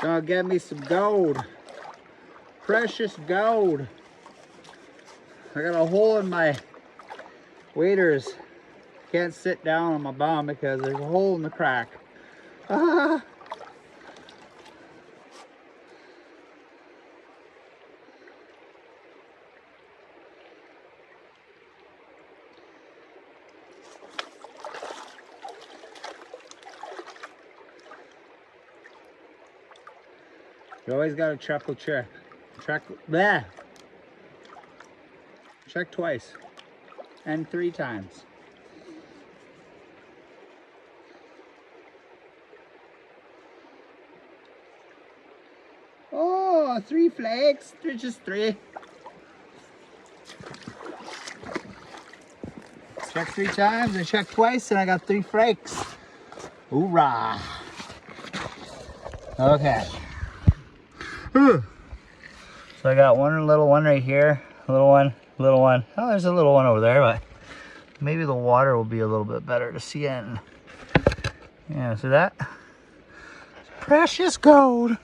Gonna get me some gold. Precious gold. I got a hole in my waders. Can't sit down on my bum because there's a hole in the crack. Ah. You always gotta chuckle check. Check twice. And 3 times. Oh, 3 flakes. Just 3. Check 3 times and check twice and I got 3 flakes. Hoorah. Okay. So I got one little one right here, little one. Oh, there's a little one over there, but maybe the water will be a little bit better to see in. Yeah, see that? It's precious gold.